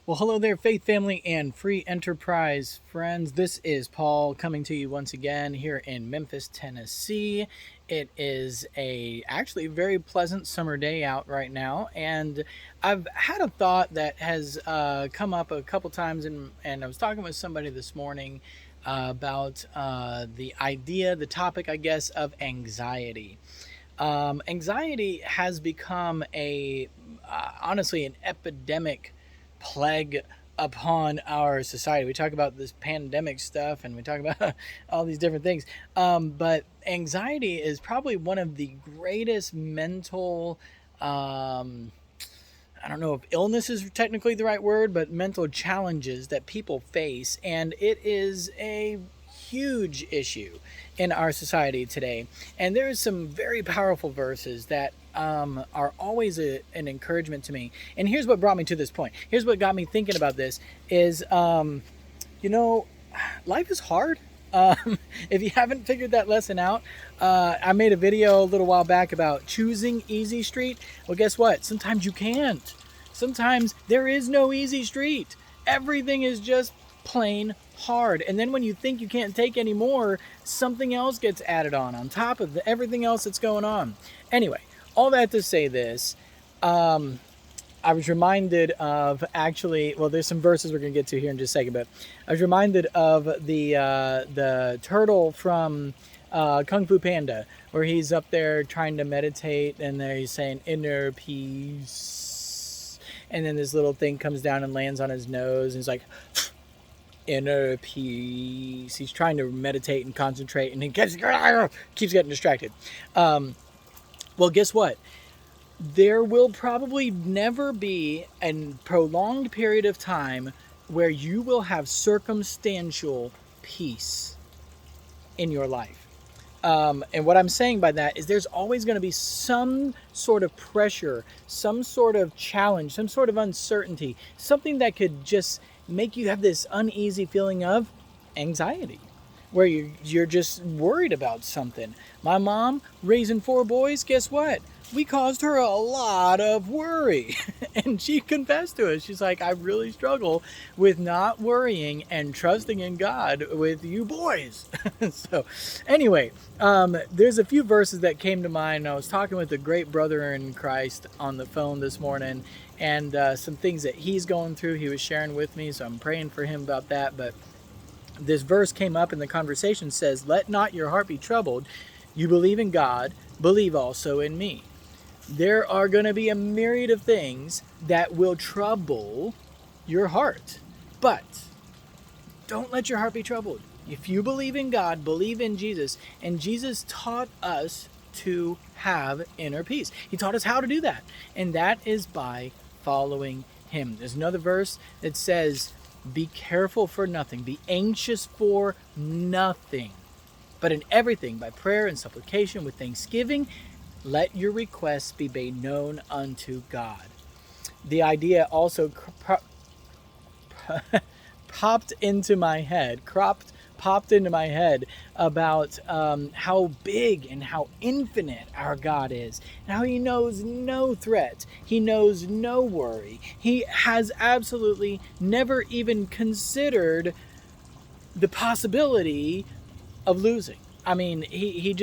Well, hello there, faith family and free enterprise friends. This is Paul coming to you once again here in Memphis, Tennessee. It is a actually very pleasant summer day out right now, and I've had a thought that has come up a couple times, and I was talking with somebody this morning about the topic, I guess, of anxiety. Anxiety has become honestly, an epidemic plague upon our society. We talk about this pandemic stuff and we talk about all these different things. But anxiety is probably one of the greatest mental, I don't know if illness is technically the right word, but mental challenges that people face. And it is a huge issue in our society today. And there is some very powerful verses that are always an encouragement to me. And here's what brought me to this point. Here's what got me thinking about this is, you know, life is hard. If you haven't figured that lesson out, I made a video a little while back about choosing easy street. Well, guess what? Sometimes you can't. Sometimes there is no easy street. Everything is just plain hard. And then when you think you can't take any more, something else gets added on top of everything else that's going on. Anyway, all that to say this, I was reminded of there's some verses we're going to get to here in just a second, but I was reminded of the turtle from Kung Fu Panda, where he's up there trying to meditate, and there he's saying inner peace, and then this little thing comes down and lands on his nose, and he's like, inner peace. He's trying to meditate and concentrate, and he keeps getting distracted. Well, guess what? There will probably never be a prolonged period of time where you will have circumstantial peace in your life. And what I'm saying by that is there's always going to be some sort of pressure, some sort of challenge, some sort of uncertainty, something that could just make you have this uneasy feeling of anxiety, where you're just worried about something. My mom, raising 4 boys, guess what? We caused her a lot of worry. And she confessed to us. She's like, I really struggle with not worrying and trusting in God with you boys. So anyway, there's a few verses that came to mind. I was talking with a great brother in Christ on the phone this morning, and some things that he's going through, he was sharing with me. So I'm praying for him about that. But this verse came up in the conversation, says, let not your heart be troubled. You believe in God, believe also in me. There are going to be a myriad of things that will trouble your heart. But don't let your heart be troubled. If you believe in God, believe in Jesus. And Jesus taught us to have inner peace. He taught us how to do that. And that is by following him. There's another verse that says, be careful for nothing. Be anxious for nothing. But in everything, by prayer and supplication with thanksgiving, let your requests be made known unto God. The idea also popped into my head about how big and how infinite our God is, and how he knows no threat, he knows no worry, he has absolutely never even considered the possibility of losing. I mean, he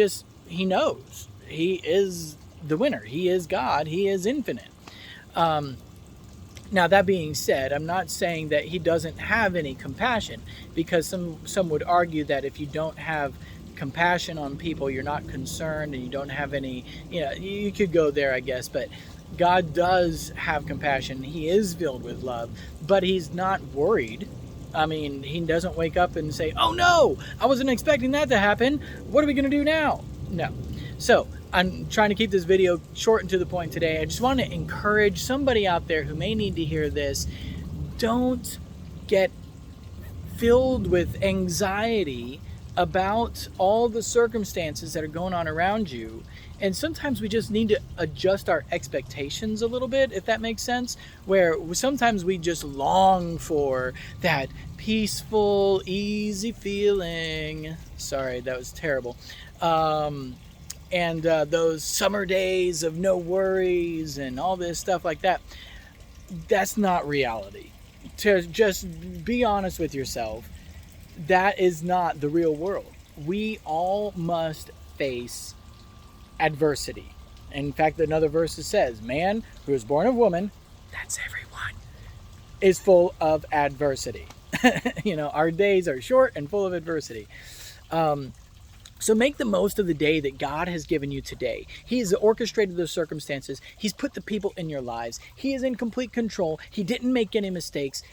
knows. He is the winner. He is God. He is infinite. Now, that being said, I'm not saying that he doesn't have any compassion, because some would argue that if you don't have compassion on people, you're not concerned, and you don't have any, you could go there, I guess, but God does have compassion. He is filled with love, but he's not worried. I mean, he doesn't wake up and say, oh no, I wasn't expecting that to happen. What are we going to do now? No. So I'm trying to keep this video short and to the point today. I just want to encourage somebody out there who may need to hear this. Don't get filled with anxiety about all the circumstances that are going on around you. And sometimes we just need to adjust our expectations a little bit, if that makes sense, where sometimes we just long for that peaceful, easy feeling. Sorry, that was terrible. And those summer days of no worries and all this stuff like that. That's not reality. to just be honest with yourself, that is not the real world. We all must face adversity. In fact, another verse says, man who is born of woman, that's everyone, is full of adversity. Our days are short and full of adversity. So make the most of the day that God has given you today. He has orchestrated those circumstances. He's put the people in your lives. He is in complete control. He didn't make any mistakes.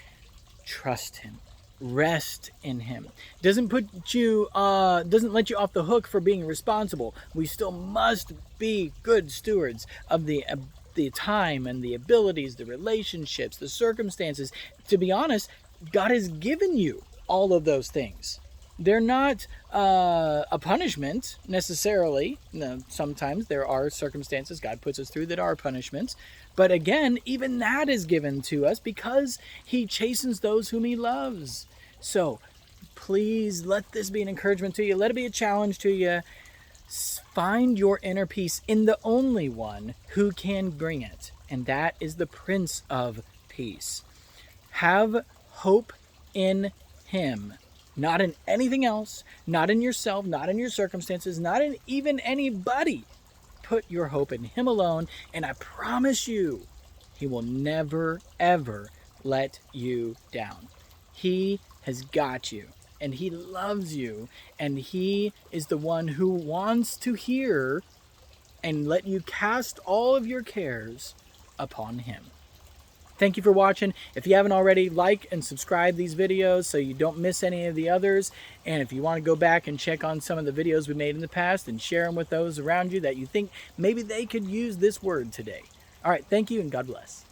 Trust him. Rest in him. Doesn't let you off the hook for being responsible. We still must be good stewards of the time and the abilities, the relationships, the circumstances. To be honest, God has given you all of those things. They're not a punishment necessarily. No, sometimes there are circumstances God puts us through that are punishments. But again, even that is given to us because he chastens those whom he loves. So please let this be an encouragement to you. Let it be a challenge to you. Find your inner peace in the only one who can bring it. And that is the Prince of Peace. Have hope in him. Not in anything else, not in yourself, not in your circumstances, not in even anybody. Put your hope in him alone, and I promise you, he will never, ever let you down. He has got you, and he loves you, and he is the one who wants to hear and let you cast all of your cares upon him. Thank you for watching. If you haven't already, like and subscribe these videos so you don't miss any of the others. And if you want to go back and check on some of the videos we made in the past and share them with those around you that you think maybe they could use this word today. All right, thank you and God bless.